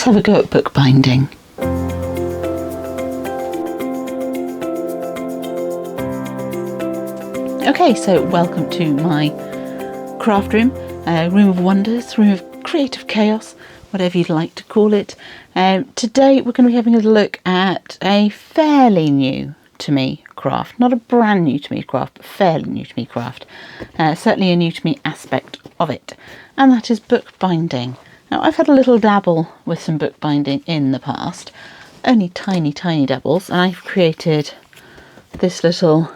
let's have a go at bookbinding. Okay, so welcome to my craft room, room of wonders, room of creative chaos, whatever you'd like to call it. Today we're going to be having a look at a fairly new to me craft, not a brand new to me craft, but fairly new to me craft. Certainly a new to me aspect of it, and that is bookbinding. Now, I've had a little dabble with some bookbinding in the past, only tiny dabbles, and I've created this little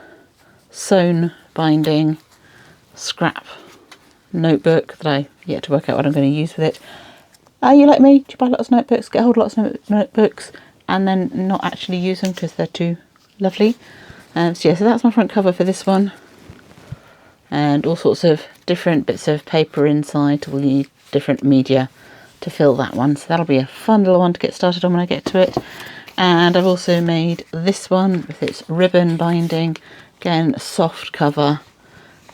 sewn binding scrap notebook that I yet to work out what I'm going to use with it. Are you like me? Do you buy lots of notebooks, get hold of lots of notebooks, and then not actually use them because they're too lovely? So that's my front cover for this one, and all sorts of different bits of paper inside. We'll need different media to fill that one, so that'll be a fun little one to get started on when I get to it. And I've also made this one with its ribbon binding, again a soft cover,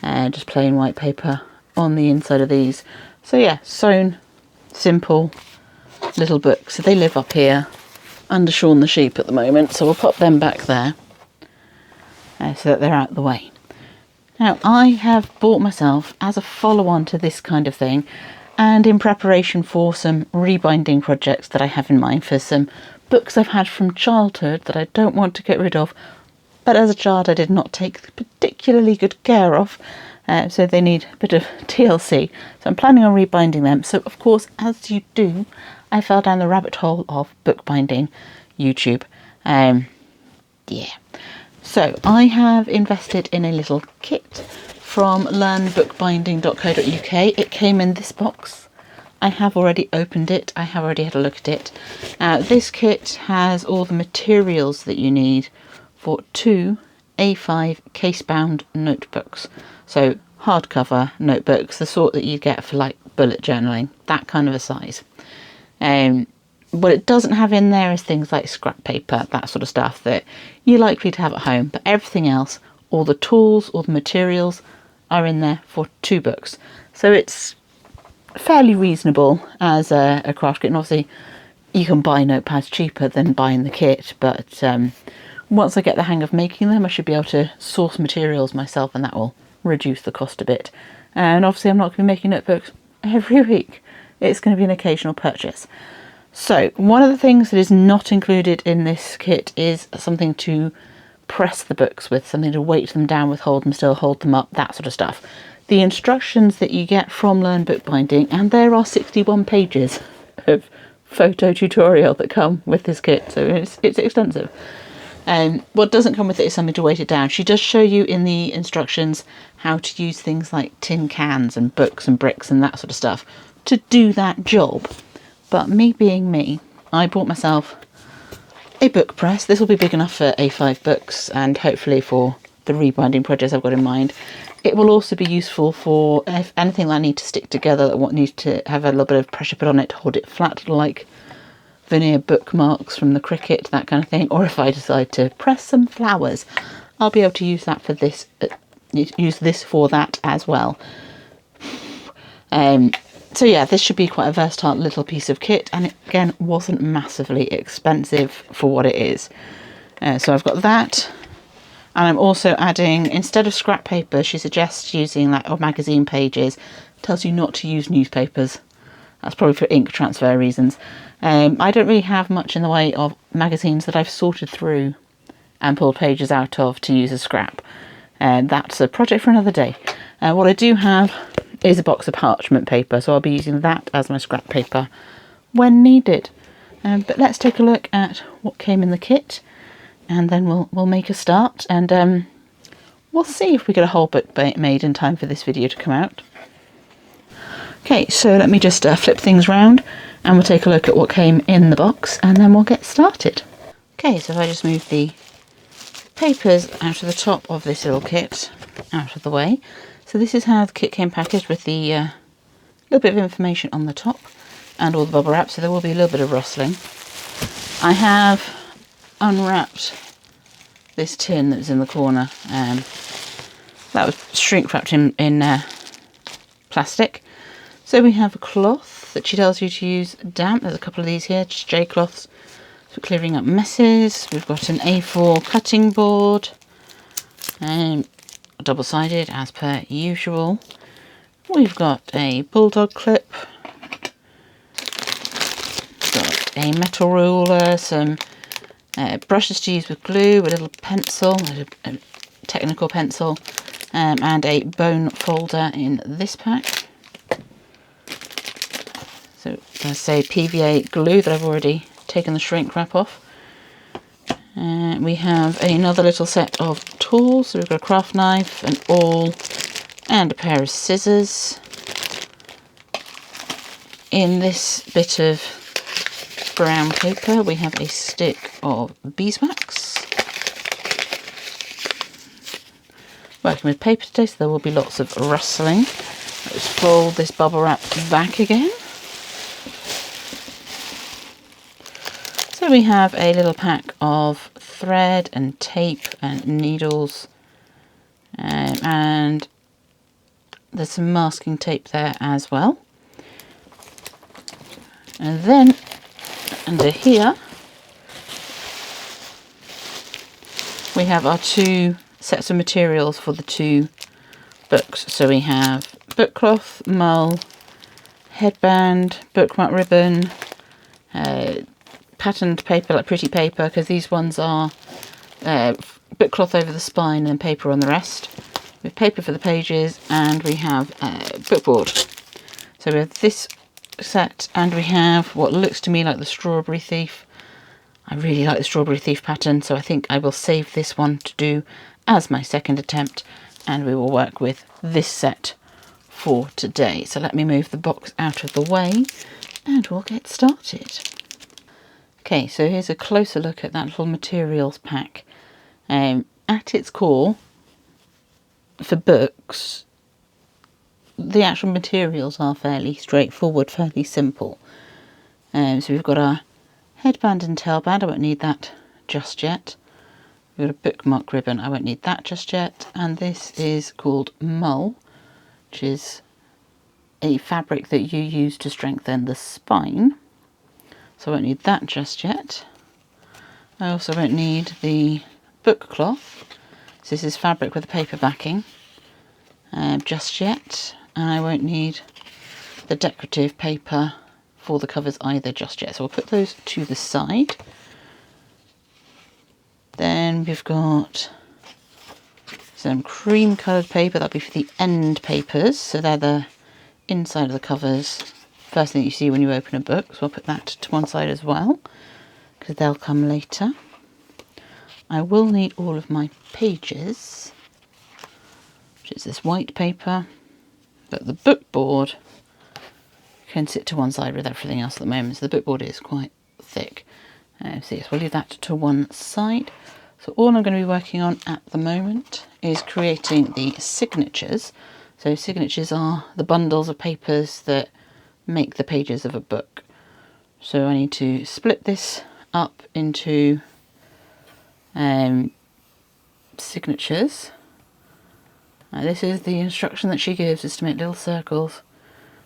just plain white paper on the inside of these. So yeah, sewn, simple little books. So they live up here under Shaun the sheep at the moment, so we'll pop them back there so that they're out of the way. Now, I have bought myself, as a follow-on to this kind of thing, and in preparation for some rebinding projects that I have in mind for some books I've had from childhood that I don't want to get rid of, but as a child I did not take particularly good care of, so they need a bit of TLC. So I'm planning on rebinding them. So of course, as you do, I fell down the rabbit hole of bookbinding YouTube. So I have invested in a little kit from learnbookbinding.co.uk. It came in this box. I have already opened it. I have already had a look at it. This kit has all the materials that you need for 2 A5 case-bound notebooks. So hardcover notebooks, the sort that you get for like bullet journaling, that kind of a size. What it doesn't have in there is things like scrap paper, that sort of stuff that you're likely to have at home. But everything else, all the tools, all the materials are in there for 2 books. So it's fairly reasonable as a craft kit. And obviously you can buy notepads cheaper than buying the kit, but once I get the hang of making them, I should be able to source materials myself, and that will reduce the cost a bit. And obviously I'm not going to be making notebooks every week. It's going to be an occasional purchase. So one of the things that is not included in this kit is something to press the books with, something to weight them down with, hold them still, hold them up, that sort of stuff. The instructions that you get from Learn Bookbinding, and there are 61 pages of photo tutorial that come with this kit, so it's extensive. What doesn't come with it is something to weight it down. She does show you in the instructions how to use things like tin cans and books and bricks and that sort of stuff to do that job. But me being me, I bought myself a book press. This will be big enough for A5 books and hopefully for the rebinding projects I've got in mind. It will also be useful for if anything that I need to stick together that needs to have a little bit of pressure put on it to hold it flat, like veneer bookmarks from the cricket, that kind of thing. Or if I decide to press some flowers, I'll be able to use that for this. Use this for that as well. So yeah, this should be quite a versatile little piece of kit, and it again wasn't massively expensive for what it is. So I've got that, and I'm also adding, instead of scrap paper, she suggests using like magazine pages. Tells you not to use newspapers. That's probably for ink transfer reasons. I don't really have much in the way of magazines that I've sorted through and pulled pages out of to use as scrap. That's a project for another day. What I do have is a box of parchment paper, so I'll be using that as my scrap paper when needed. But let's take a look at what came in the kit, and then we'll make a start, and we'll see if we get a whole book made in time for this video to come out. Okay, so let me just flip things round, and we'll take a look at what came in the box, and then we'll get started. Okay, so if I just move the papers out of the top of this little kit out of the way. So this is how the kit came packaged, with the little bit of information on the top and all the bubble wrap, so there will be a little bit of rustling. I have unwrapped this tin that was in the corner. That was shrink wrapped in plastic. So we have a cloth cloth that she tells you to use damp. There's a couple of these here, just J cloths for clearing up messes. We've got an A4 cutting board, and double-sided as per usual. We've got a bulldog clip, got a metal ruler, some brushes to use with glue, a little pencil, a technical pencil, and a bone folder in this pack. So I say PVA glue that I've already taken the shrink wrap off. We have another little set of tools. So we've got a craft knife, an awl, and a pair of scissors. In this bit of brown paper, we have a stick of beeswax. Working with paper today, so there will be lots of rustling. Let's fold this bubble wrap back again. So we have a little pack of thread and tape and needles, and there's some masking tape there as well. And then under here we have our two sets of materials for the two books. So we have book cloth, mull, headband, bookmark ribbon, patterned paper like pretty paper, because these ones are book cloth over the spine and paper on the rest. We have paper for the pages, and we have bookboard. So we have this set, and we have what looks to me like the Strawberry Thief. I really like the Strawberry Thief pattern, so I think I will save this one to do as my second attempt, and we will work with this set for today. So let me move the box out of the way and we'll get started. Okay, so here's a closer look at that little materials pack. At its core, for books, the actual materials are fairly straightforward, fairly simple. So we've got our headband and tailband. I won't need that just yet. We've got a bookmark ribbon. I won't need that just yet. And this is called mull, which is a fabric that you use to strengthen the spine. So I won't need that just yet. I also won't need the book cloth. So this is fabric with a paper backing just yet. And I won't need the decorative paper for the covers either just yet. So we'll put those to the side. Then we've got some cream coloured paper. That'll be for the end papers. So they're the inside of the covers. First thing you see when you open a book. So I'll put that to one side as well, because they'll come later. I will need all of my pages, which is this white paper. But the book board can sit to one side with everything else at the moment. So the book board is quite thick. So yes, we'll leave that to one side. So all I'm going to be working on at the moment is creating the signatures. So signatures are the bundles of papers that make the pages of a book. So I need to split this up into signatures. Now this is the instruction that she gives, is to make little circles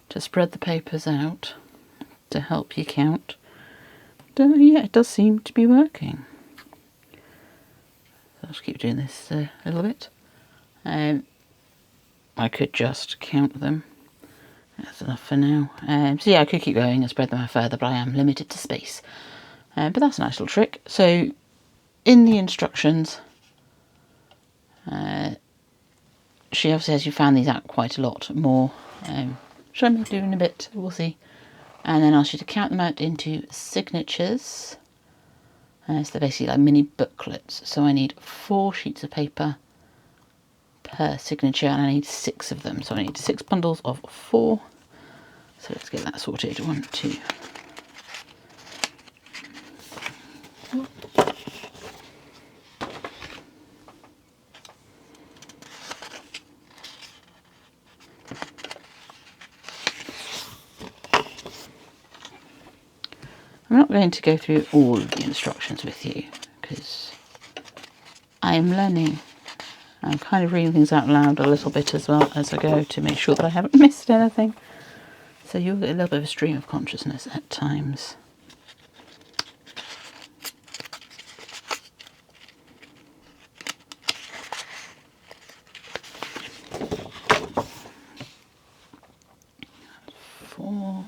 to spread the papers out to help you count. Yeah, it does seem to be working. So I'll just keep doing this a little bit. I could just count them. That's enough for now. So yeah, I could keep going and spread them out further, but I am limited to space. But that's a nice little trick. So in the instructions, she obviously says you found these out quite a lot more. Which I may do in a bit, we'll see. And then asks you to count them out into signatures. So they're basically like mini booklets. So I need 4 sheets of paper per signature, and I need 6 of them. So I need 6 bundles of 4. So let's get that sorted. 1, 2. I'm not going to go through all of the instructions with you because I am learning. I'm kind of reading things out loud a little bit as well as I go to make sure that I haven't missed anything. So you'll get a little bit of a stream of consciousness at times. Four.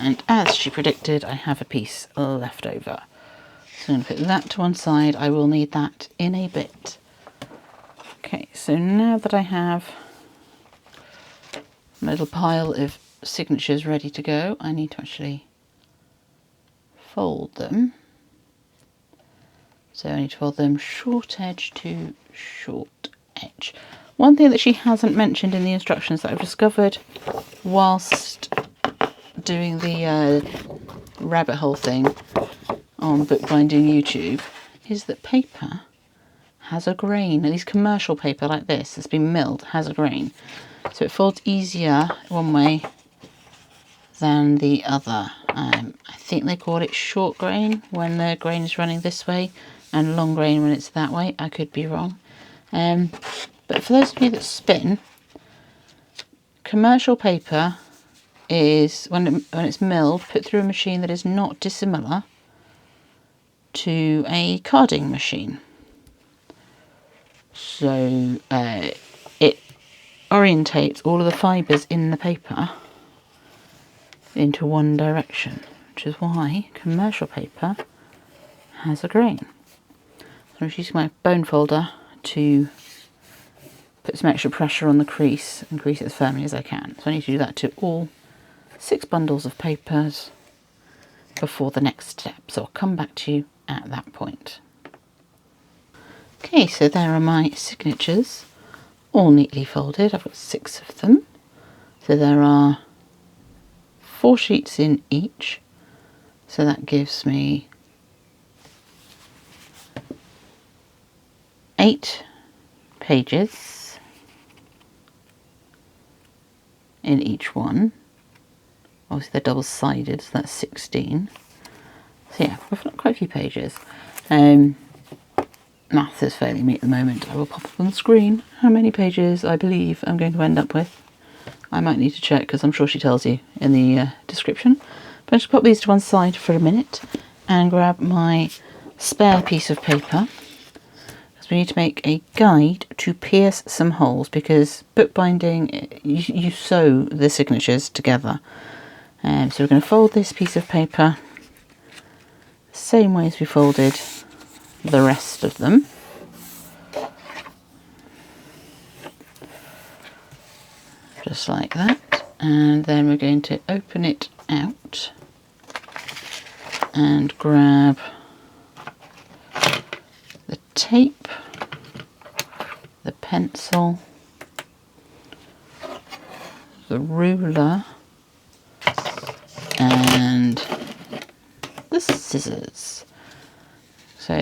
And as she predicted, I have a piece left over. So I'm going to put that to one side. I will need that in a bit. Okay, so now that I have my little pile of signatures ready to go, I need to actually fold them. So I need to fold them short edge to short edge. One thing that she hasn't mentioned in the instructions that I've discovered whilst doing the rabbit hole thing on Bookbinding YouTube is that paper has a grain. At least commercial paper like this that's been milled has a grain. So it folds easier one way than the other. I think they call it short grain when the grain is running this way and long grain when it's that way. I could be wrong. But for those of you that spin, commercial paper is, when it's milled, put through a machine that is not dissimilar to a carding machine. So it orientates all of the fibres in the paper into one direction, which is why commercial paper has a grain. So I'm just using my bone folder to put some extra pressure on the crease and crease it as firmly as I can. So I need to do that to all 6 bundles of papers before the next step. So I'll come back to you at that point. Okay, so there are my signatures, all neatly folded. I've got 6 of them. So there are 4 sheets in each. So that gives me 8 pages in each one. Obviously they're double-sided, so that's 16. So yeah, we've got quite a few pages. Maths is failing me at the moment. I will pop up on the screen how many pages I believe I'm going to end up with. I might need to check because I'm sure she tells you in the description. But I'll just pop these to one side for a minute and grab my spare piece of paper. Because we need to make a guide to pierce some holes, because bookbinding, you sew the signatures together. So we're going to fold this piece of paper the same way as we folded the rest of them. Just like that. And then we're going to open it out and grab the tape, the pencil, the ruler, and the scissors. So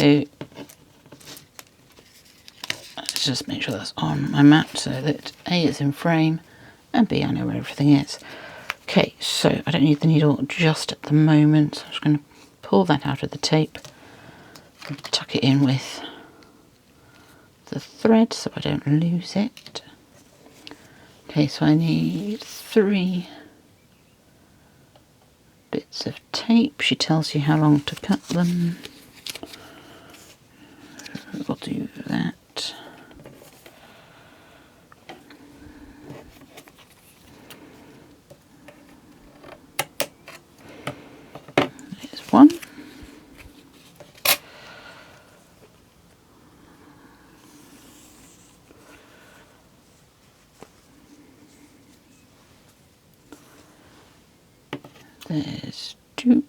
let's just make sure that's on my mat so that A, it's in frame, and B, I know where everything is. Okay, so I don't need the needle just at the moment. So I'm just going to pull that out of the tape and tuck it in with the thread so I don't lose it. Okay, so I need 3 bits of tape. She tells you how long to cut them. We'll do that. There's one. There's 2.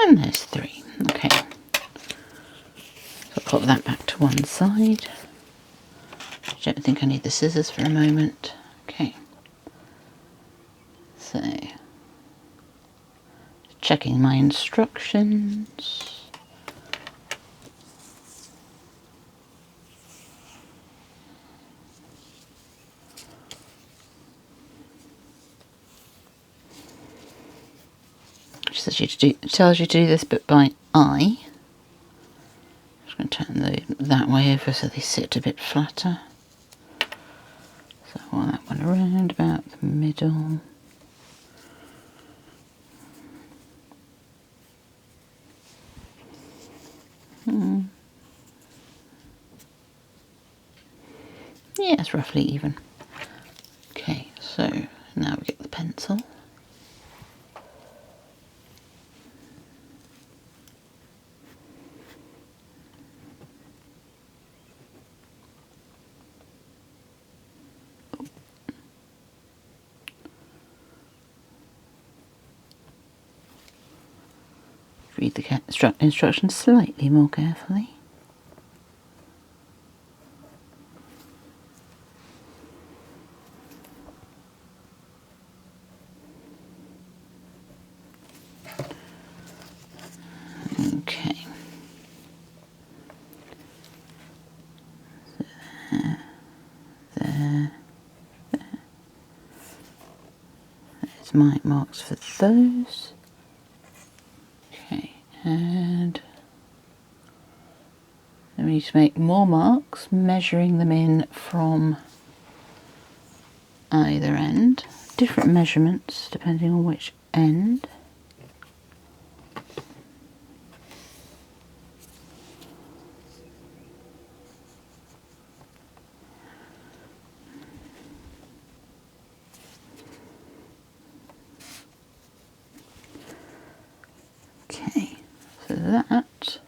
And there's 3. Okay, so I'll put that back to one side. I don't think I need the scissors for a moment. Okay, so checking my instructions. It tells you to do this bit by eye. I'm just going to turn that way over so they sit a bit flatter. So I want that one around about the middle. Yeah, it's roughly even. Okay, so now we get the pencil. Read the instructions slightly more carefully. Okay. There. There's my marks for those. Okay, and then we need to make more marks, measuring them in from either end. Different measurements depending on which end. Okay, so that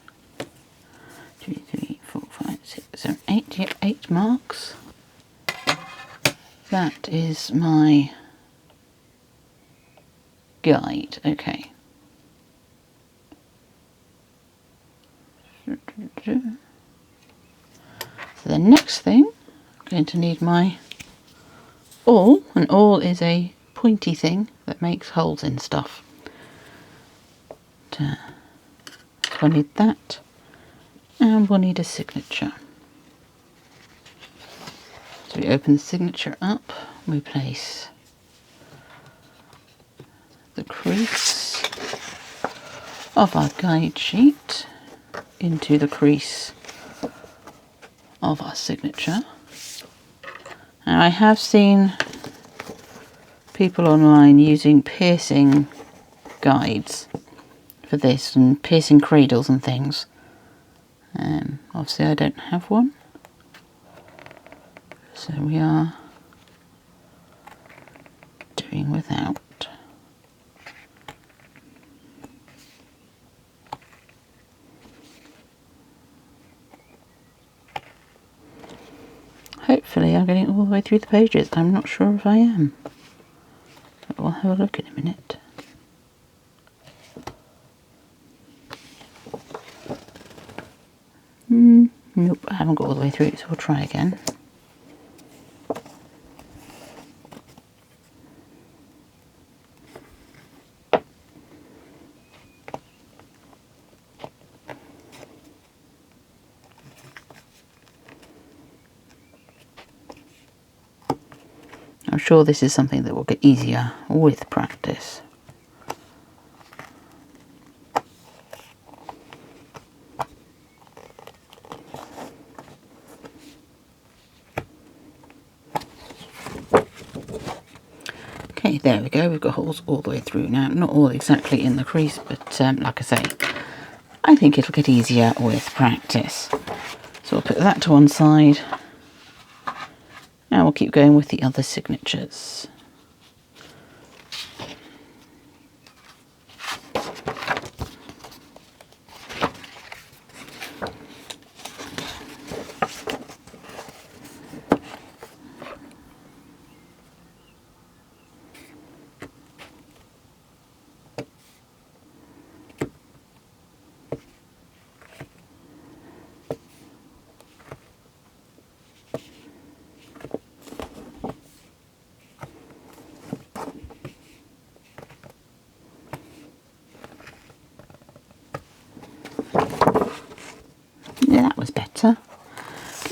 2, 3, 4, 5, 6, 7, 8. Yep, 8 marks. That is my guide. Okay. So the next thing, I'm going to need my awl. An awl is a pointy thing that makes holes in stuff. So I need that, and we'll need a signature. So we open the signature up, we place the crease of our guide sheet into the crease of our signature. Now I have seen people online using piercing guides for this and piercing cradles and things. Obviously I don't have one, so we are doing without. Hopefully I'm getting all the way through the pages. I'm not sure if I am, but we'll have a look in a minute. Nope, I haven't got all the way through, so we'll try again. I'm sure this is something that will get easier with practice. Okay, there we go, we've got holes all the way through now. Not all exactly in the crease, but like I say, I think it'll get easier with practice. So we'll put that to one side. Now we'll keep going with the other signatures.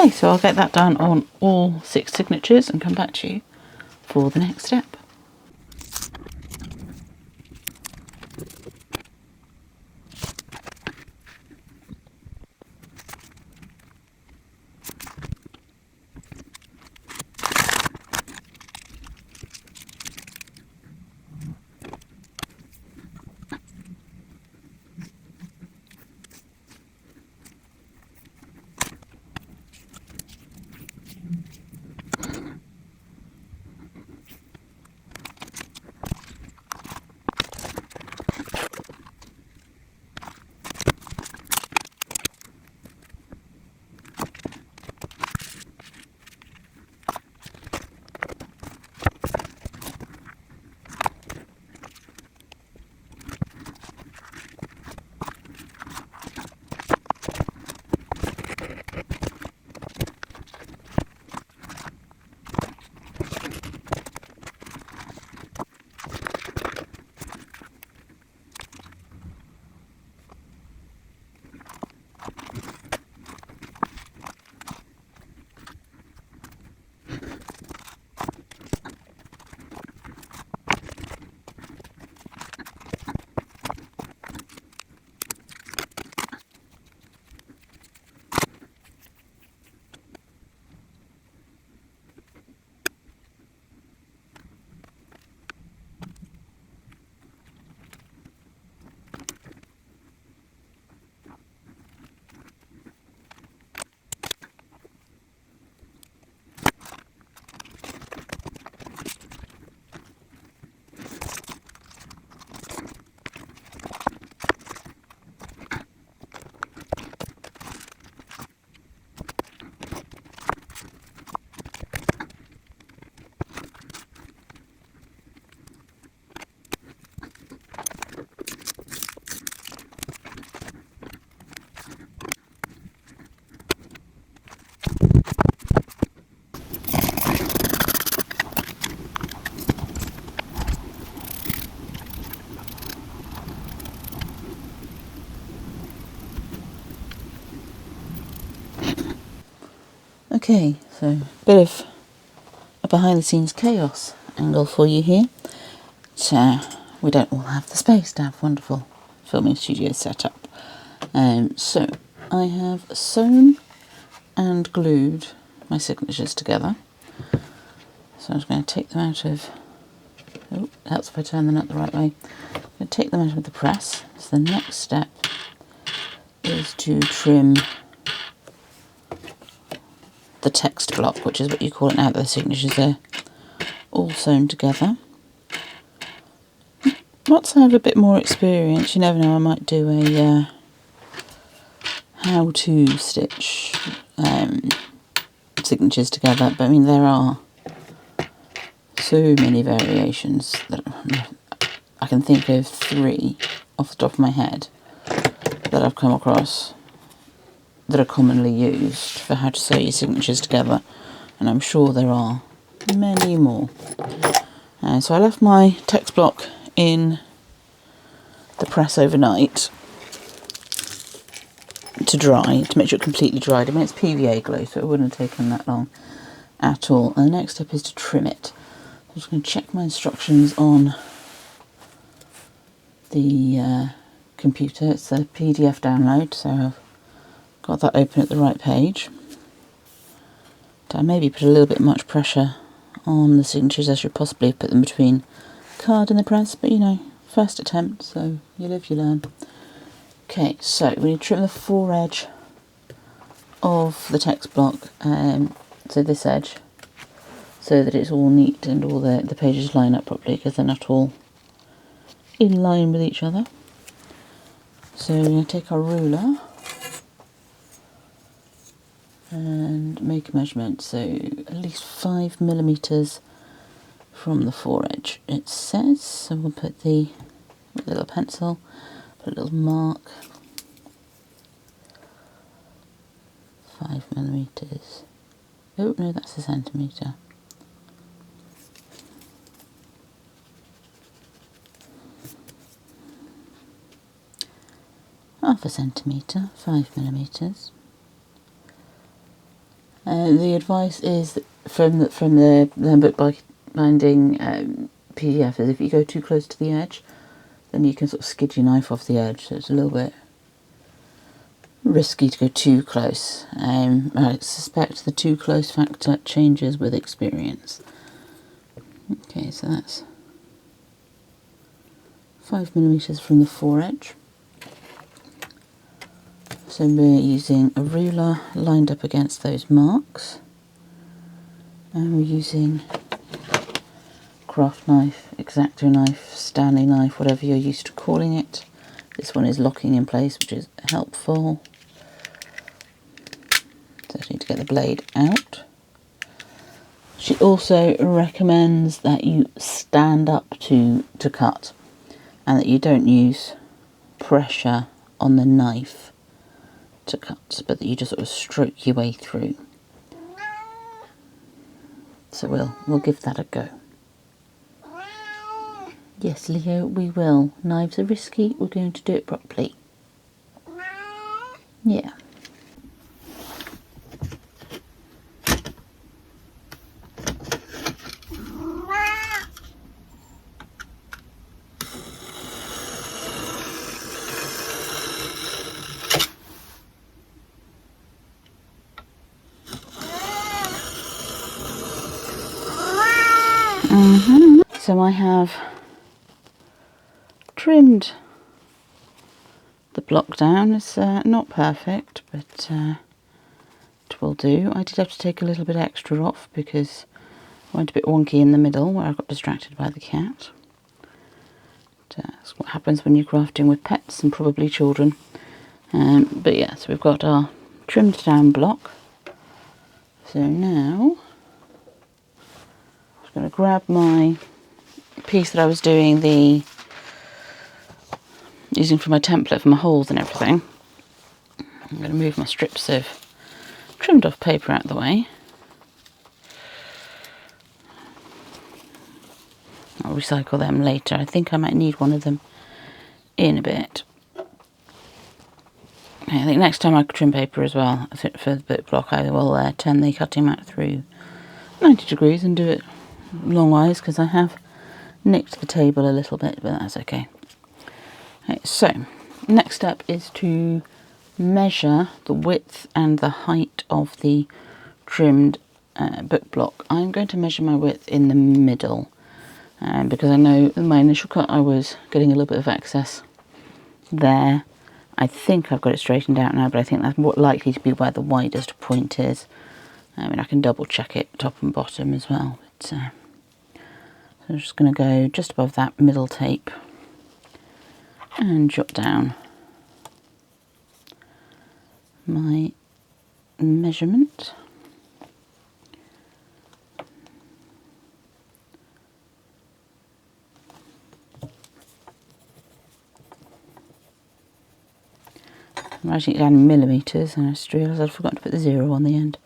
Okay, so I'll get that done on all 6 signatures and come back to you for the next step. Okay, so a bit of a behind the scenes chaos angle for you here. So we don't all have the space to have wonderful filming studios set up. So I have sewn and glued my signatures together. So I'm just going to take them out of, oh, helps if I turn them up the right way. I'm going to take them out of the press. So the next step is to trim the text block, which is what you call it now that the signatures are all sewn together. Once I have a bit more experience, you never know, I might do a how to stitch signatures together, but I mean there are so many variations that I can think of 3 off the top of my head that I've come across that are commonly used for how to sew your signatures together, and I'm sure there are many more. So I left my text block in the press overnight to dry, to make sure it completely dried. I mean it's PVA glue, so it wouldn't have taken that long at all. And the next step is to trim it. I'm just going to check my instructions on the computer. It's a PDF download, so I've got that open at the right page. I maybe put a little bit much pressure on the signatures. I should possibly put them between card and the press, but you know, first attempt, so you live, you learn. Okay, so we need to trim the foredge of the text block, so this edge, so that it's all neat and all the pages line up properly, because they're not all in line with each other. So we're going to take our ruler and make a measurement, so at least 5mm from the foredge it says. So we'll put the little pencil, put a little mark, 5mm. Oh no, that's a centimetre. Half a centimetre, 5mm. The advice is from the bookbinding PDF is if you go too close to the edge, then you can sort of skid your knife off the edge. So it's a little bit risky to go too close. I suspect the too close factor changes with experience. Okay, so that's 5mm from the foredge. So we're using a ruler lined up against those marks, and we're using craft knife, X-Acto knife, Stanley knife, whatever you're used to calling it. This one is locking in place, which is helpful. So I need to get the blade out. She also recommends that you stand up to cut, and that you don't use pressure on the knife to cut, but that you just sort of stroke your way through. So we'll give that a go. Yes, Leo, we will. Knives are risky. We're going to do it properly. Yeah. So I have trimmed the block down. It's not perfect, but it will do. I did have to take a little bit extra off because I went a bit wonky in the middle where I got distracted by the cat. That's what happens when you're crafting with pets and probably children. But yeah, so we've got our trimmed down block. So now I'm just going to grab my piece that I was using for my template for my holes and everything. I'm going to move my strips of trimmed off paper out of the way. I'll recycle them later. I think I might need one of them in a bit. I think next time I trim paper as well for the book block, I will turn the cutting mat through 90 degrees and do it longwise, because I have nicked the table a little bit, but that's okay. Okay, so next step is to measure the width and the height of the trimmed book block. I'm going to measure my width in the middle, because I know in my initial cut I was getting a little bit of excess there. I think I've got it straightened out now, but I think that's likely to be where the widest point is. I mean, I can double check it top and bottom as well. But, so I'm just going to go just above that middle tape and jot down my measurement. I'm writing it down in millimetres, and I just realised I'd forgotten to put the 0 on the end.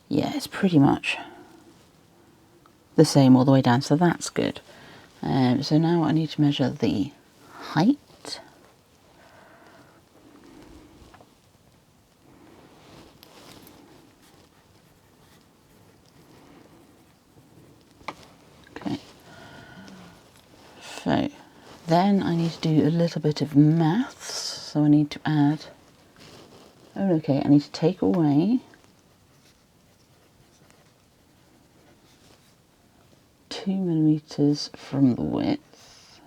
Yeah, it's pretty much the same all the way down, so that's good. So now I need to measure the height. Okay. So then I need to do a little bit of maths. So I need to add, oh okay, I need to take away 2 millimetres from the width.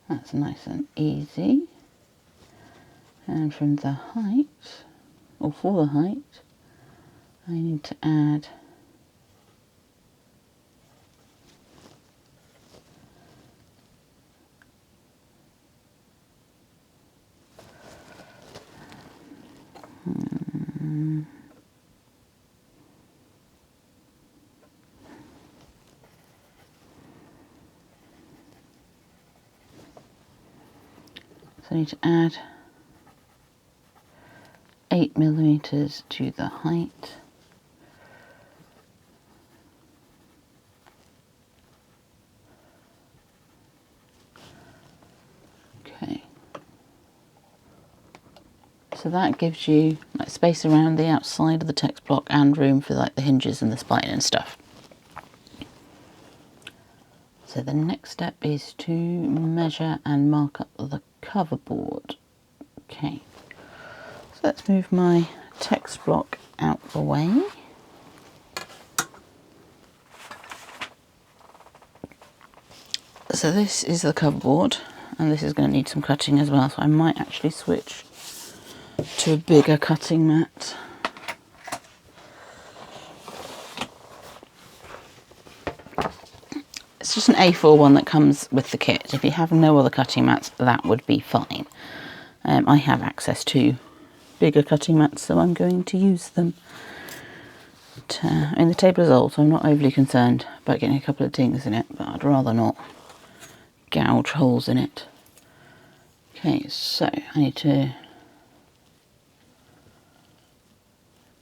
That's nice and easy. And from the height, or for the height, I need to add so I need to add 8 millimetres to the height. Okay. So that gives you like space around the outside of the text block and room for like the hinges and the spine and stuff. So the next step is to measure and mark up the cover board. Okay, so let's move my text block out the way. So this is the cover board, and this is going to need some cutting as well, so I might actually switch to a bigger cutting mat. It's just an A4 one that comes with the kit. If you have no other cutting mats, that would be fine. I have access to bigger cutting mats, so I'm going to use them. But, the table is old, so I'm not overly concerned about getting a couple of dings in it, but I'd rather not gouge holes in it. Okay, so I need to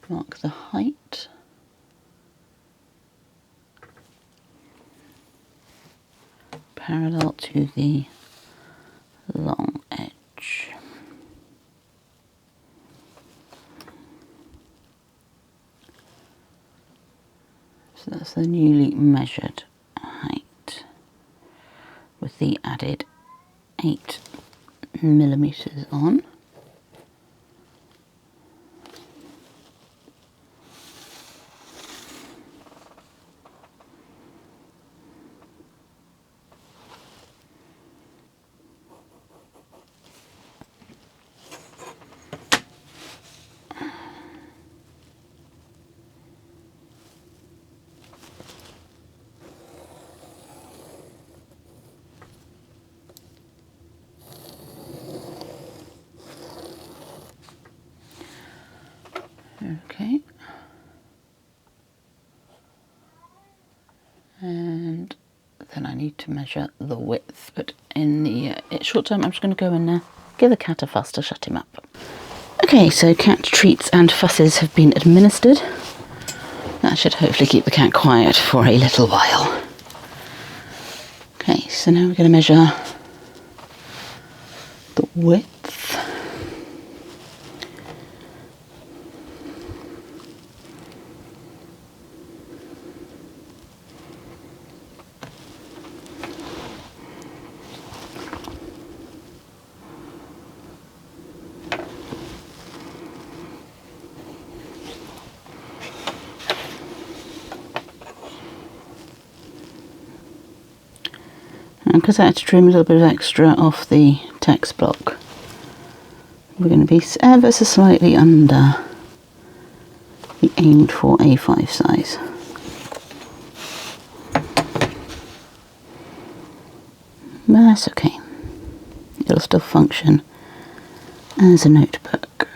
mark the height. Parallel to the long edge. So that's the newly measured height with the added 8mm on. Okay, and then I need to measure the width, but in the short term I'm just going to go and give the cat a fuss to shut him up. Okay, so cat treats and fusses have been administered. That should hopefully keep the cat quiet for a little while. Okay, so now we're going to measure the width. Because I had to trim a little bit of extra off the text block, we're going to be ever so slightly under the aimed for A5 size. But that's okay. It'll still function as a notebook.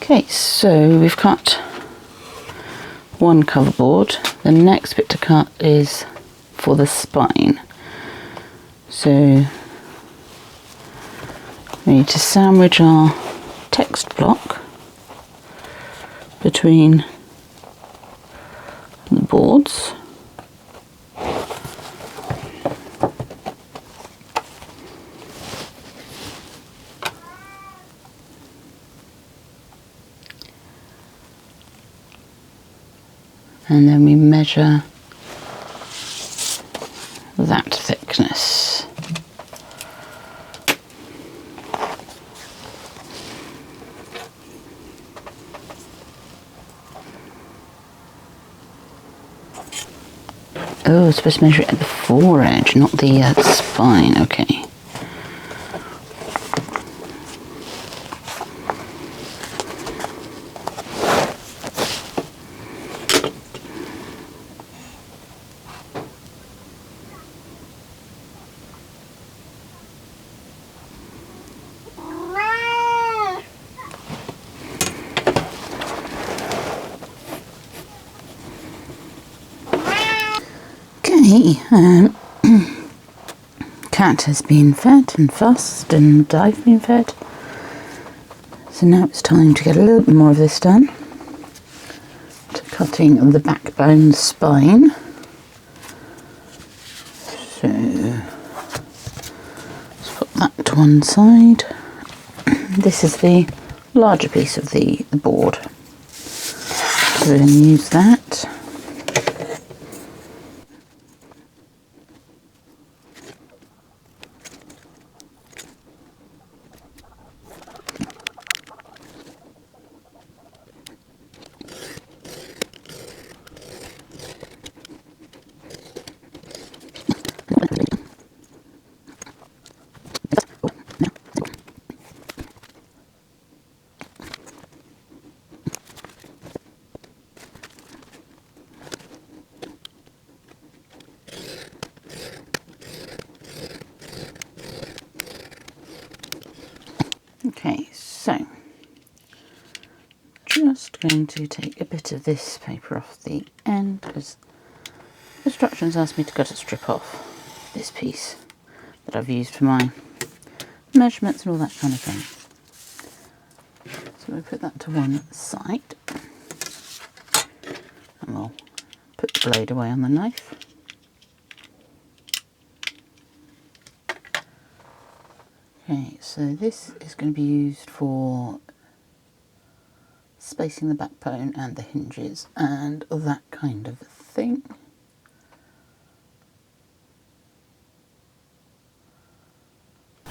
Okay, so we've cut one cover board. The next bit to cut is for the spine. So we need to sandwich our text block between the boards. And then we measure that thickness. Oh, it's supposed to measure it at the foredge, not the spine. Okay. Cat has been fed and fussed, and I've been fed. So now it's time to get a little bit more of this done. cutting the backbone spine. So let's put that to one side. This is the larger piece of the board. So we're going to use that. Okay, so just going to take a bit of this paper off the end because instructions ask me to cut a strip off this piece that I've used for my measurements and all that kind of thing. So we'll put that to one side and we'll put the blade away on the knife. Okay, so this is going to be used for spacing the backbone and the hinges and that kind of thing.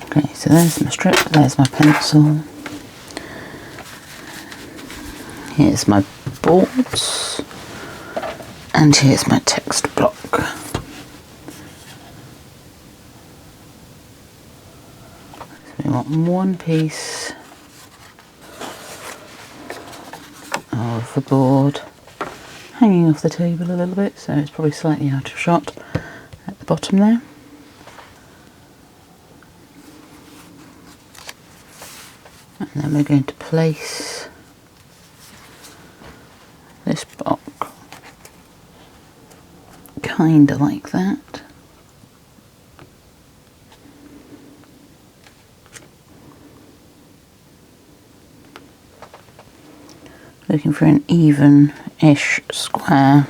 Okay, so there's my strip, there's my pencil, here's my boards, and here's my text block. So we want one piece of the board hanging off the table a little bit, so it's probably slightly out of shot at the bottom there. And then we're going to place this block kind of like that. Looking for an even-ish square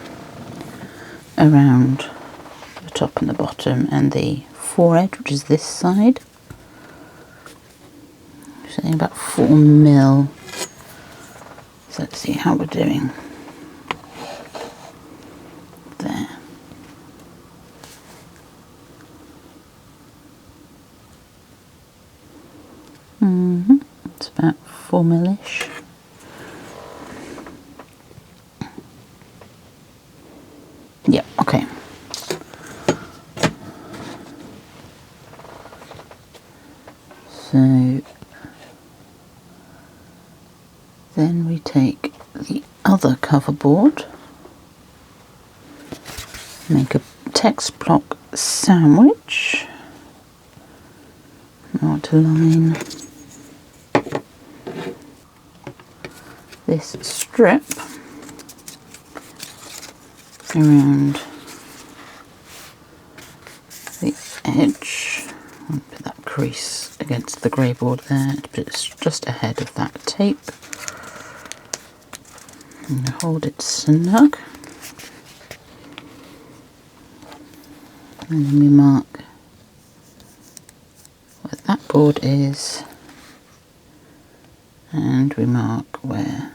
around the top and the bottom and the foredge, which is this side. Something about 4mm. So let's see how we're doing there. It's about 4mm-ish. Yeah, okay. So then we take the other cover board, make a text block sandwich. I want to line this strip around the edge. I'll put that crease against the grey board there, but it's just ahead of that tape. And hold it snug. And then we mark where that board is, and we mark where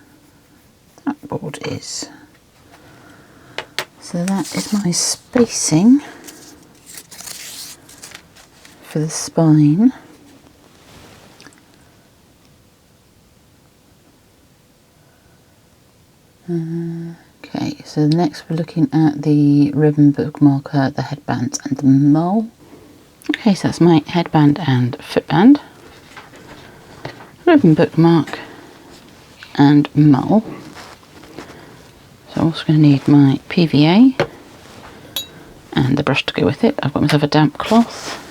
that board is. So that is my spacing for the spine. Okay, so next we're looking at the ribbon bookmarker, the headbands and the mull. Okay, so that's my headband and footband, ribbon bookmark and mull. So I'm also going to need my PVA and the brush to go with it. I've got myself a damp cloth,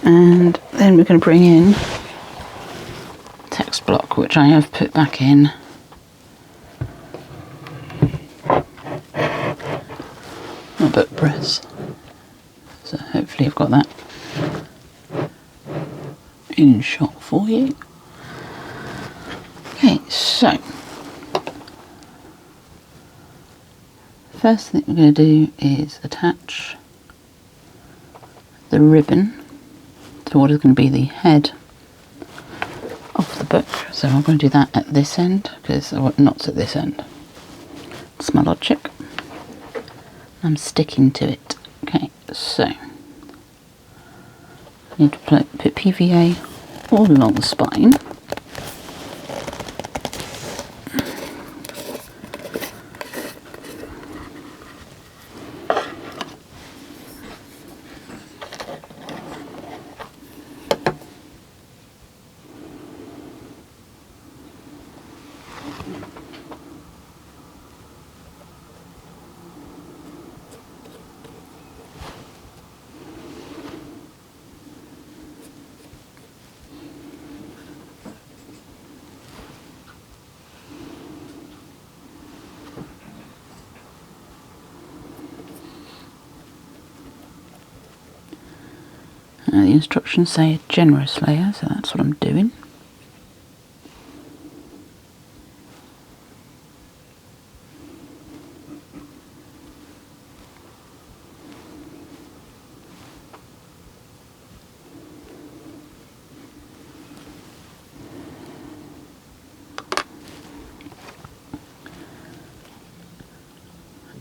and then we're going to bring in text block, which I have put back in my book press. So hopefully I've got that in shot for you. Okay, so first thing we're going to do is attach the ribbon to what is going to be the head of the book. So I'm going to do that at this end, because not at this end. It's my logic. I'm sticking to it. Okay, so I need to put PVA all along the spine. The instructions say a generous layer, so that's what I'm doing.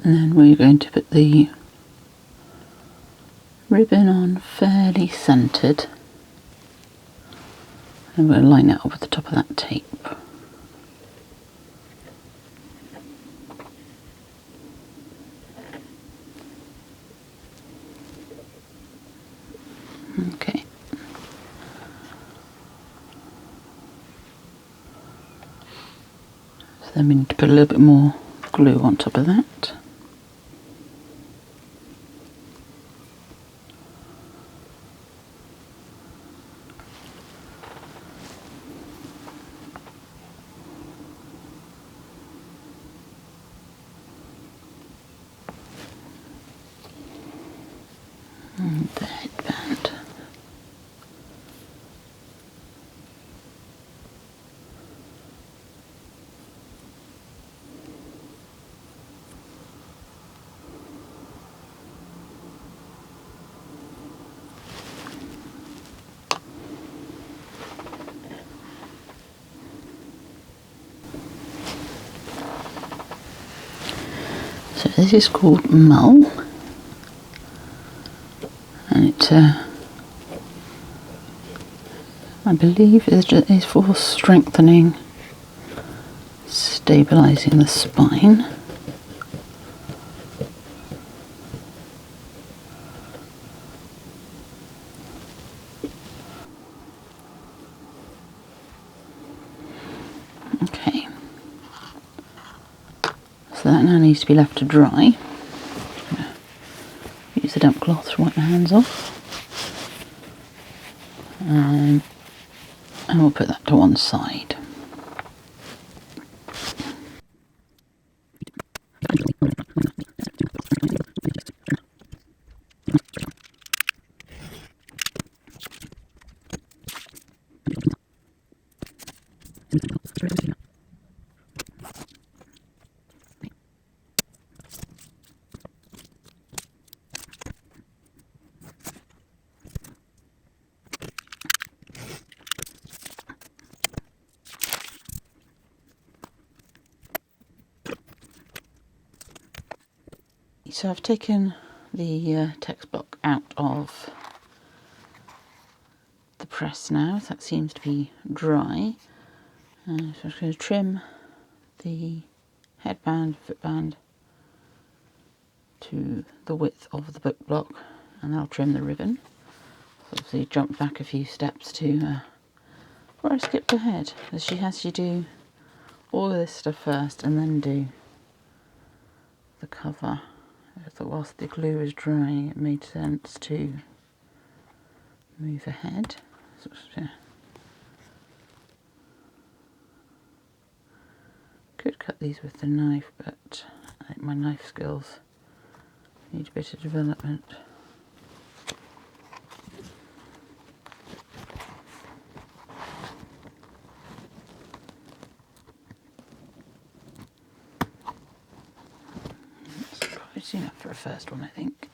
And then we're going to put the ribbon on fairly centred, and we'll line it up with the top of that tape. Okay. So then we need to put a little bit more glue on top of that. And the headband. So this is called Mull, and it I believe is for strengthening, stabilising the spine. Okay, so that now needs to be left to dry. Use the damp cloth to wipe my hands off. And we'll put that to one side. So I've taken the text block out of the press now, so that seems to be dry. So I'm just going to trim the headband, footband to the width of the book block, and I'll trim the ribbon. So obviously jump back a few steps to where I skipped ahead, as she has you do all of this stuff first and then do the cover. I thought whilst the glue was drying it made sense to move ahead. So, yeah. Could cut these with the knife, but I think my knife skills need a bit of development. for a first one, I think.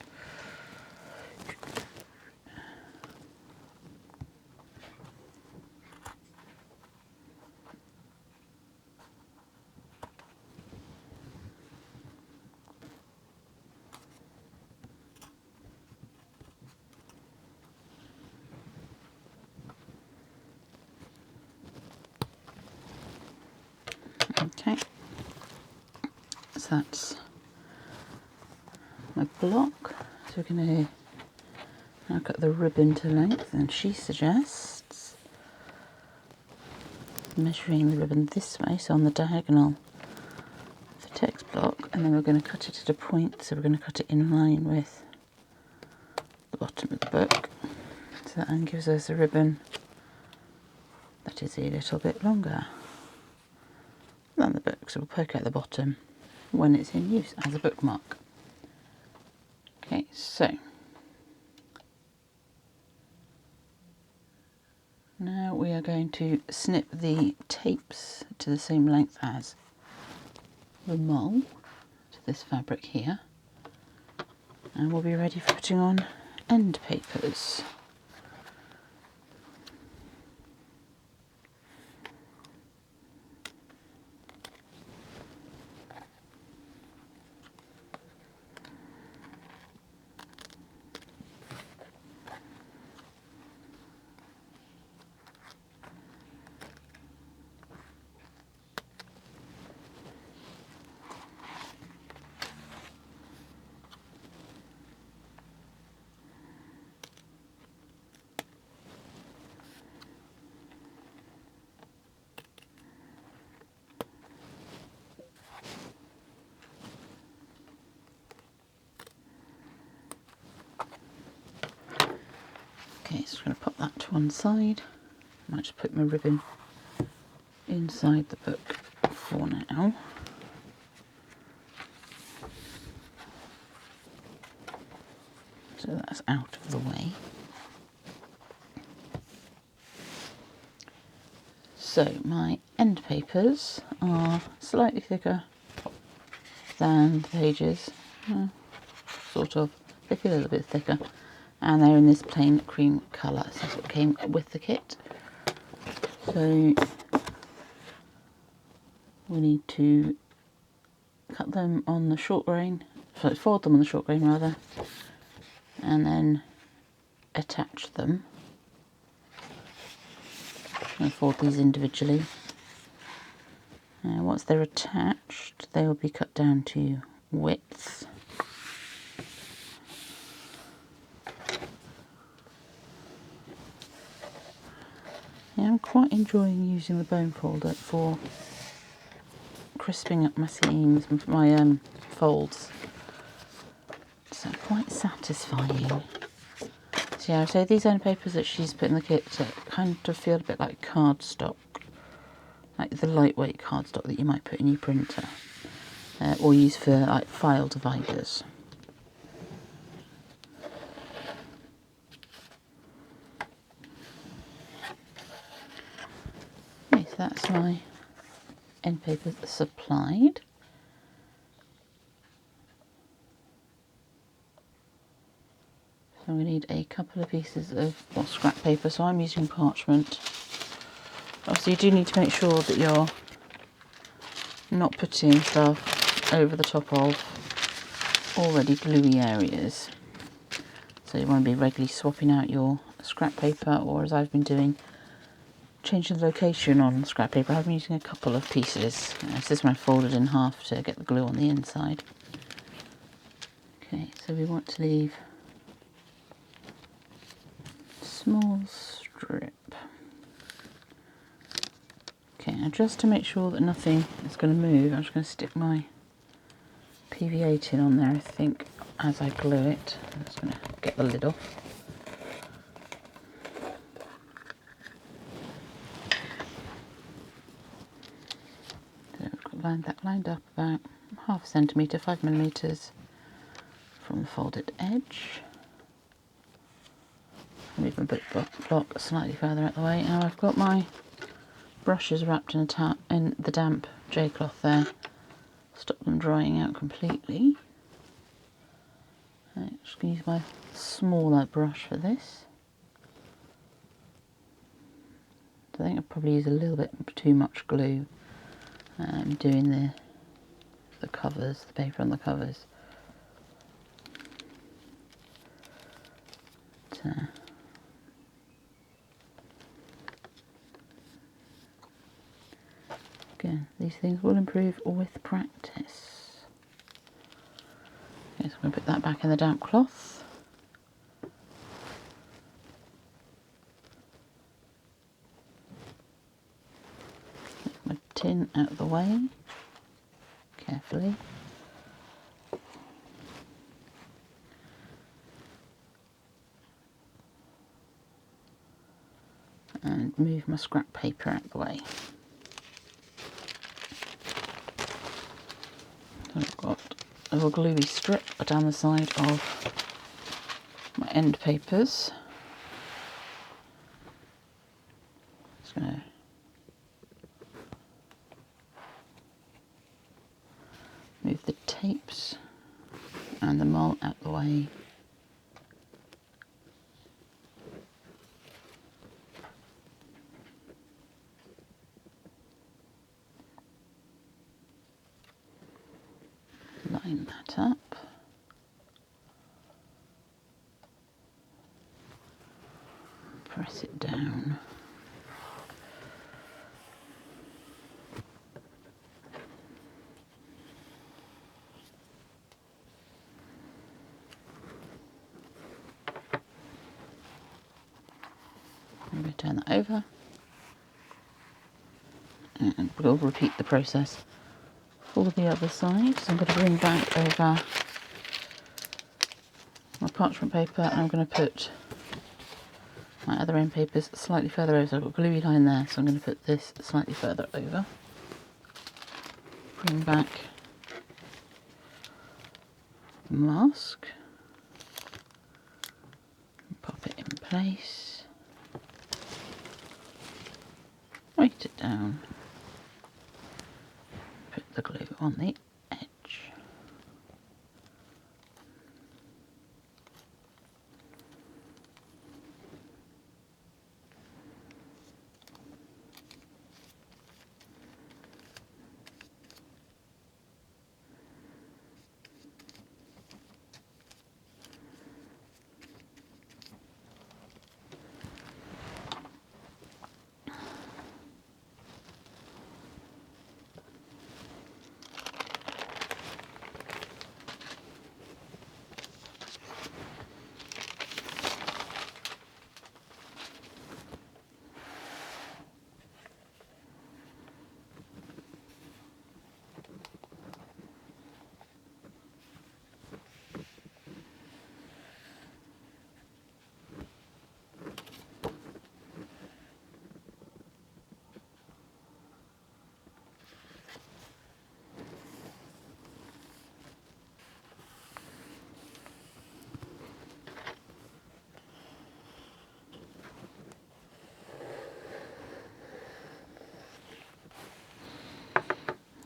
Okay, so that's my block. So we're going to now cut the ribbon to length, and she suggests measuring the ribbon this way, so on the diagonal of the text block, and then we're going to cut it at a point, so we're going to cut it in line with the bottom of the book. So that then gives us a ribbon that is a little bit longer than the book, so we'll poke out the bottom when it's in use as a bookmark. Okay, so now we are going to snip the tapes to the same length as the mole to this fabric here, and we'll be ready for putting on end papers. Okay, so I'm going to pop that to one side. I might just put my ribbon inside the book for now. So that's out of the way. So my end papers are slightly thicker than the pages, sort of. They feel a little bit thicker, and they're in this plain cream colour. So that's what came with the kit. So we need to cut them on the short grain, so fold them on the short grain rather, and then attach them. I'll fold these individually. Once they're attached, they will be cut down to width. Yeah, I'm quite enjoying using the bone folder for crisping up my seams, my folds. So quite satisfying. So yeah, so these end papers that she's put in the kit kind of feel a bit like cardstock, like the lightweight cardstock that you might put in your printer, or use for like file dividers. Okay, so that's my end papers supplied. So we need a couple of pieces of scrap paper, so I'm using parchment. Obviously you do need to make sure that you're not putting stuff over the top of already gluey areas. So you want to be regularly swapping out your scrap paper, or as I've been doing, changing the location on scrap paper. I've been using a couple of pieces. This one I folded in half to get the glue on the inside. Okay, so we want to leave a small strip. Okay, now just to make sure that nothing is going to move, I'm just going to stick my PVA tin on there, I think, as I glue it. I'm just going to get the lid off. So I've got that lined up about 1/2 centimetre, 5mm from the folded edge. Move my book block slightly further out the way. Now I've got my brushes wrapped in the damp J-cloth there. Stop them drying out completely. I'm just going to use my smaller brush for this. I think I've probably used a little bit too much glue doing the covers, the paper on the covers. But, again, these things will improve with practice. Okay, so I'm going to put that back in the damp cloth. Get my tin out of the way, carefully. And move my scrap paper out of the way. I've got a little gluey strip down the side of my end papers. Just going to move the tapes and the mull out the way. Line that up. Press it down. I'm going to turn that over. And we'll repeat the process for the other side. So I'm going to bring back over my parchment paper and I'm going to put my other end papers slightly further over. So I've got a gluey line there, so I'm going to put this slightly further over. Bring back the mask. Pop it in place. Write it down. Put the glue on the edge.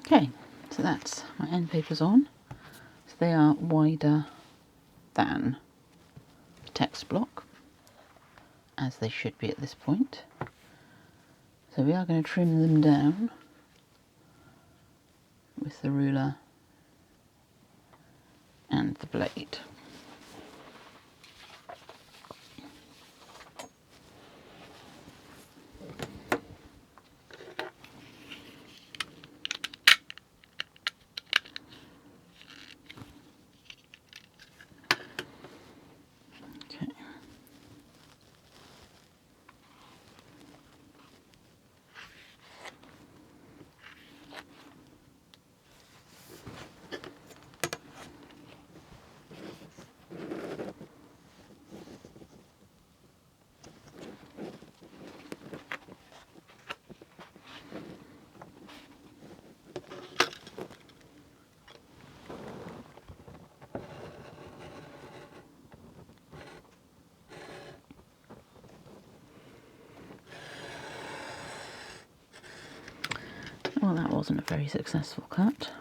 Okay, so that's my end papers on. So they are wider than the text block, as they should be at this point. So we are going to trim them down with the ruler and the blade. Well, that wasn't a very successful cut.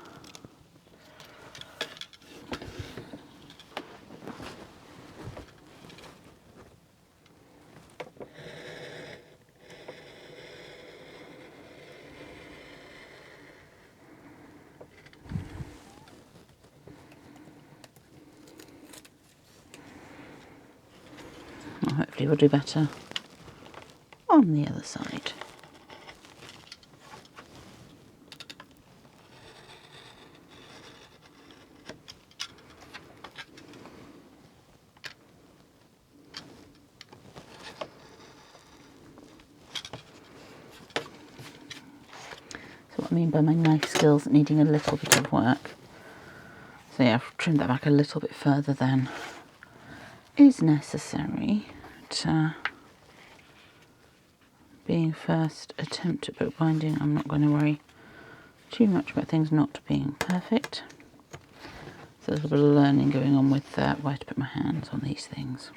Hopefully we'll do better on the other side. So what I mean by my knife skills needing a little bit of work. So yeah, I've trimmed that back a little bit further than is necessary. But, being first attempt at bookbinding, I'm not going to worry too much about things not being perfect. So there's a little bit of learning going on with where to put my hands on these things.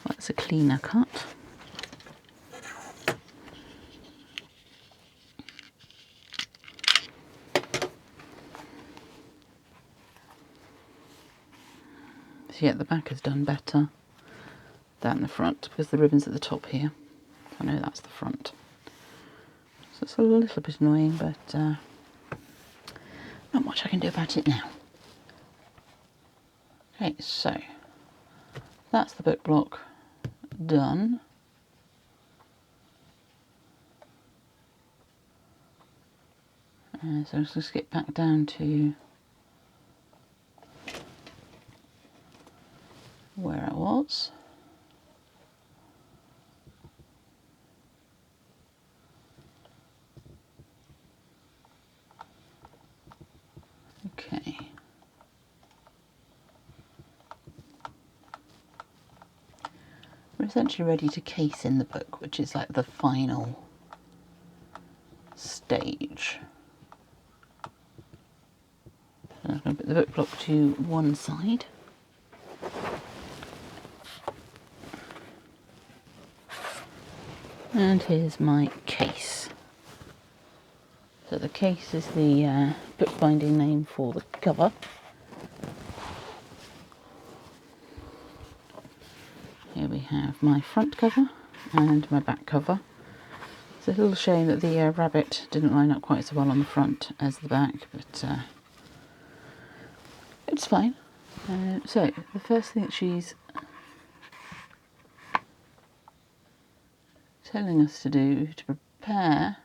That's a cleaner cut. So yeah, the back is done better than the front because the ribbon's at the top here. I know that's the front. So it's a little bit annoying, but not much I can do about it now. Okay, so that's the book block done. So let's just get back down to where I was. Okay. We're essentially ready to case in the book, which is like the final stage. So I'm going to put the book block to one side. And here's my case. So the case is the bookbinding name for the cover. Here we have my front cover and my back cover. It's a little shame that the rabbit didn't line up quite so well on the front as the back, but it's fine. So the first thing that she's telling us to do to prepare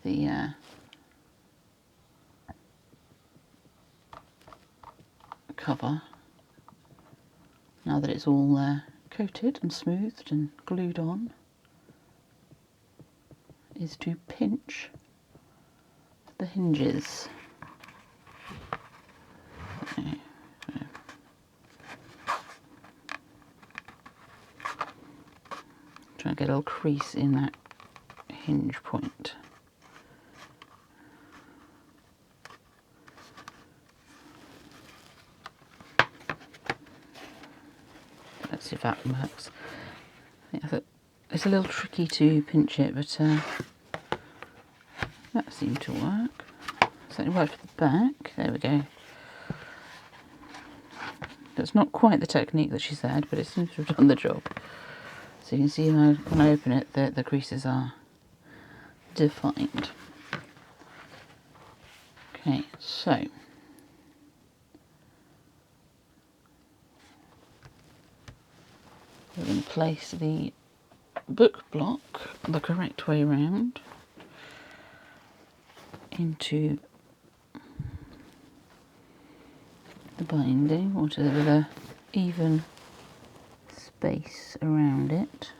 the cover, now that it's all coated and smoothed and glued on, is to pinch the hinges. Okay. Try and get a little crease in that hinge point. Let's see if that works. I think it's a little tricky to pinch it, but that seemed to work. Certainly worked for the back. There we go. That's not quite the technique that she said, but it seems to have done the job. So you can see when I open it, the creases are defined. Okay, so we're going to place the book block the correct way around into the binding, or to with a even space around it.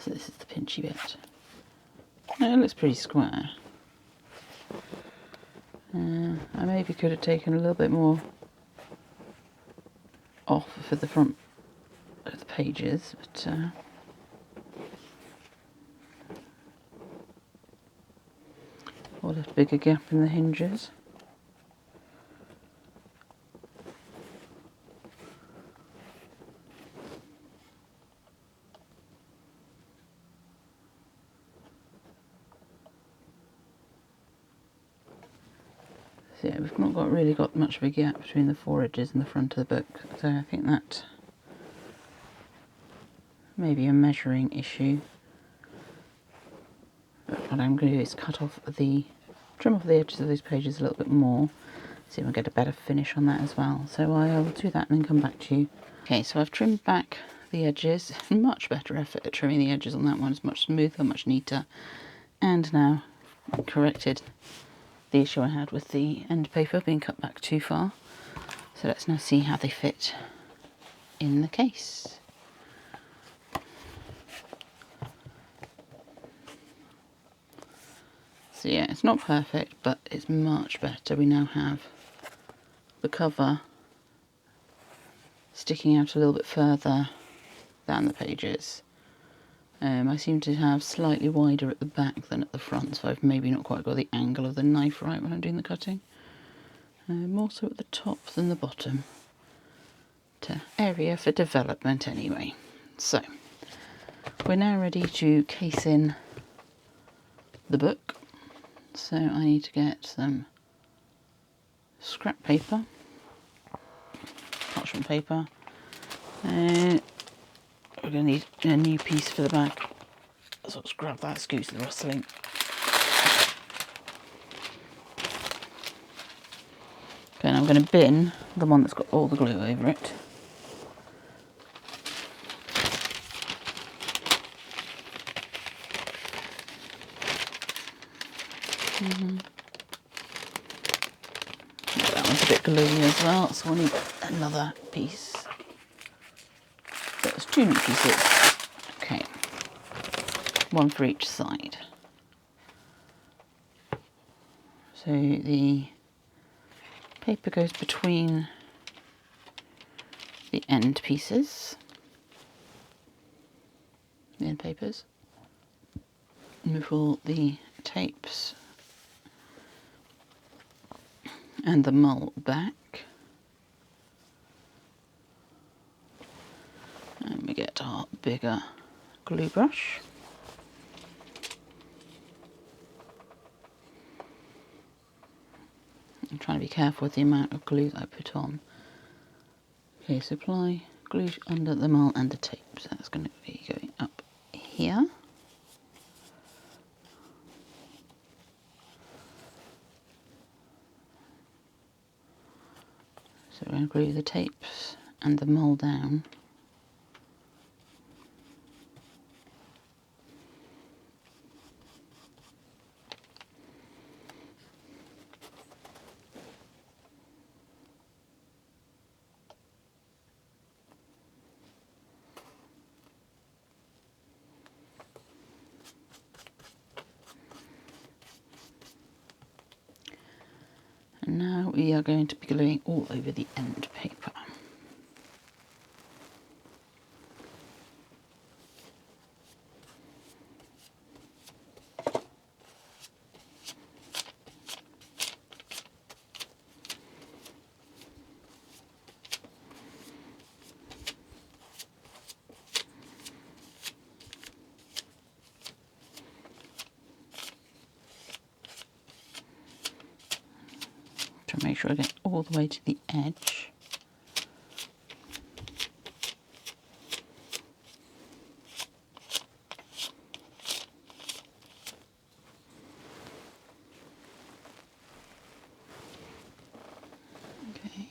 So this is the pinchy bit. It looks pretty square. I maybe could have taken a little bit more off for the front pages, but or left a bigger gap in the hinges. So yeah, we've not really got much of a gap between the 4 edges and the front of the book, so I think that may be a measuring issue. But what I'm going to do is trim off the edges of those pages a little bit more, see if I get a better finish on that as well. So I'll do that and then come back to you. Okay, so I've trimmed back the edges. Much better effort at trimming the edges on that one. It's much smoother, much neater. And now corrected the issue I had with the end paper being cut back too far. So let's now see how they fit in the case. So yeah, it's not perfect, but it's much better. We now have the cover sticking out a little bit further than the pages. I seem to have slightly wider at the back than at the front, so I've maybe not quite got the angle of the knife right when I'm doing the cutting. More so at the top than the bottom. Area for development anyway. So, we're now ready to case in the book. So I need to get some scrap paper, parchment paper. We're going to need a new piece for the back. So let's grab that, excuse the rustling. Okay, and I'm going to bin the one that's got all the glue over it. That one's a bit gluey as well, so we'll need another piece. So it's 2 new pieces. Okay, one for each side. So the paper goes between the end pieces, the end papers, and pull the tapes and the mull back, and we get our bigger glue brush. I'm trying to be careful with the amount of glue that I put on. Okay, so apply glue under the mull and the tape. So that's going to be going up here. So we're going to glue the tapes and the mull down. And now we are going to be gluing all over the end paper. To make sure I get all the way to the edge. Okay.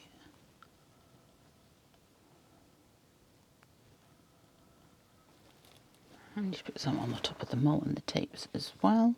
And just put some on the top of the mull and the tapes as well.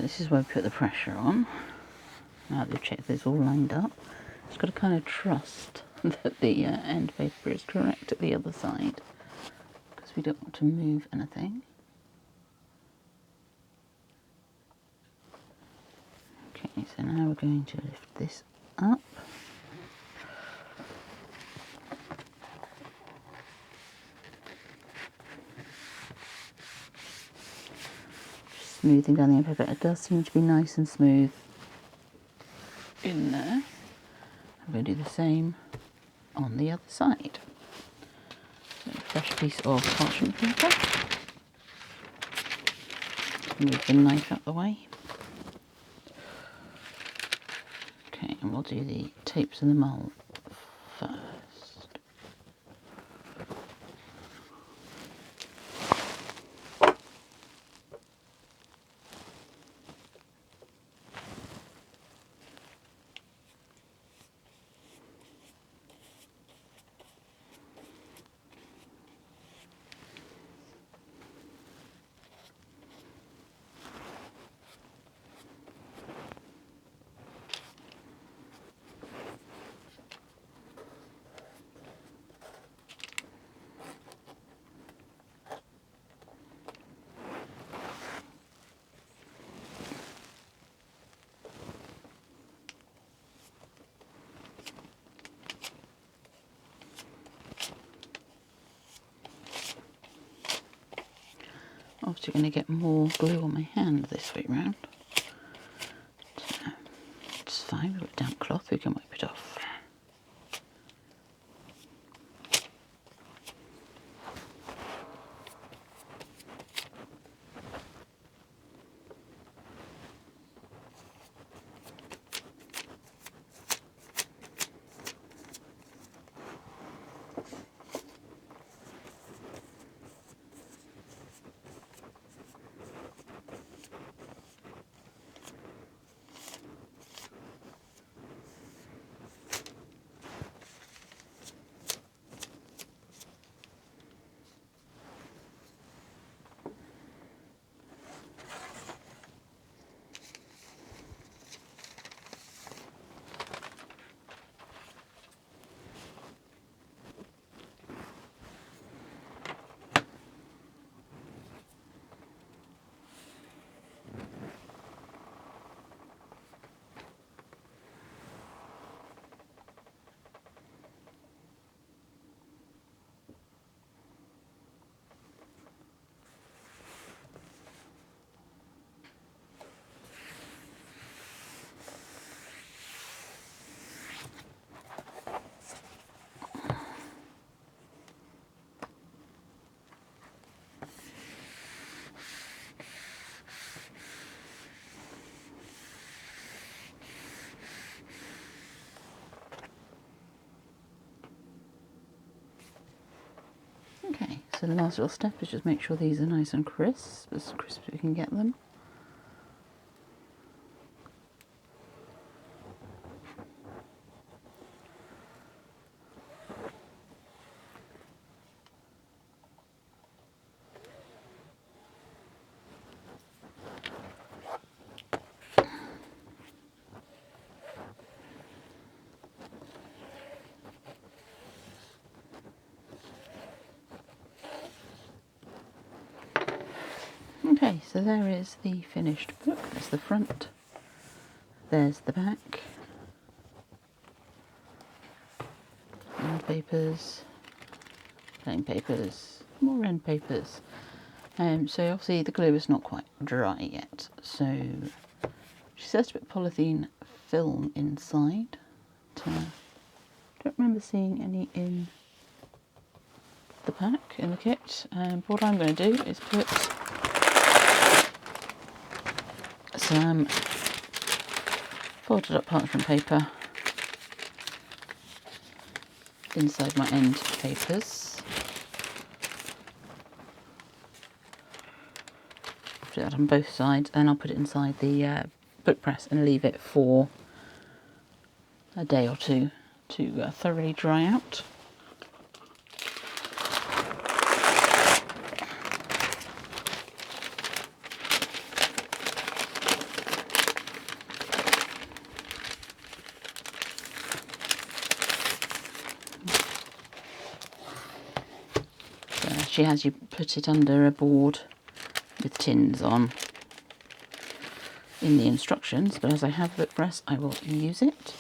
so this is where we put the pressure on. Now that we've checked this all lined up, just got to kind of trust that the end paper is correct at the other side, because we don't want to move anything. Okay, so now we're going to lift this up. Smoothing down the end paper. It does seem to be nice and smooth in there. I'm going to do the same on the other side. So a fresh piece of parchment paper. Move the knife out the way. Okay, and we'll do the tapes and the mould first. Obviously going to get more glue on my hand this way round. It's fine, we've got damp cloth, we can wipe it off. Okay, so the last little step is just make sure these are nice and crisp as we can get them. Okay, so there is the finished book. There's the front, there's the back, end papers, plain papers, more end papers. So obviously the glue is not quite dry yet, so she says to put polythene film inside. I don't remember seeing any in the pack, in the kit. But what I'm going to do is put some folded up parchment paper inside my end papers. Do that on both sides, and I'll put it inside the book press and leave it for a day or two to thoroughly dry out. actually has you put it under a board with tins on in the instructions, but as I have book press, I will use it.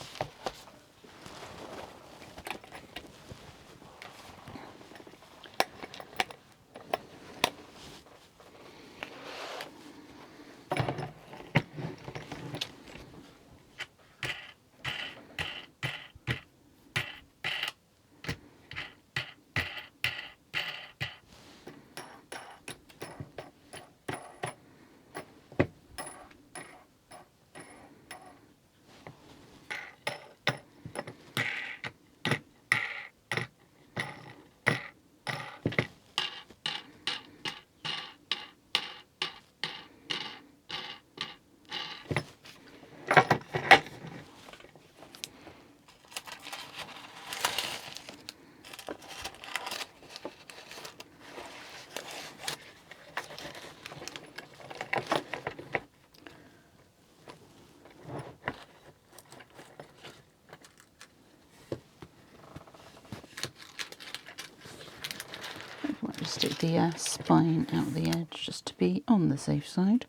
Just stick the spine out the edge just to be on the safe side.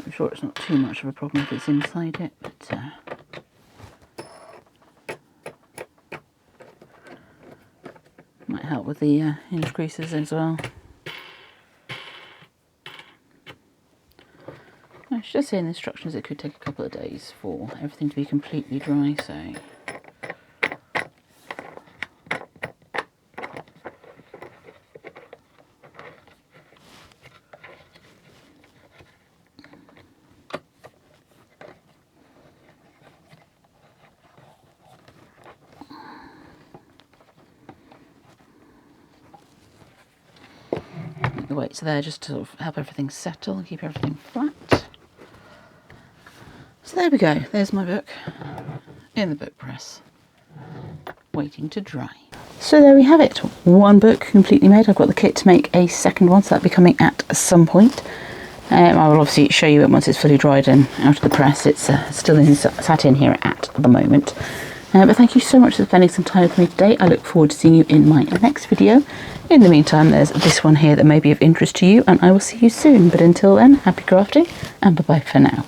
I'm sure it's not too much of a problem if it's inside it, but might help with the hinge creases as well. I should say in the instructions it could take a couple of days for everything to be completely dry, so the weights there just to sort of help everything settle and keep everything flat. So there we go, there's my book in the book press, waiting to dry. So there we have it, one book completely made. I've got the kit to make a second one, so that'll be coming at some point. I will obviously show you it once it's fully dried and out of the press. It's still sat in here at the moment. But thank you so much for spending some time with me today. I look forward to seeing you in my next video. In the meantime, there's this one here that may be of interest to you, and I will see you soon. But until then, happy crafting, and bye-bye for now.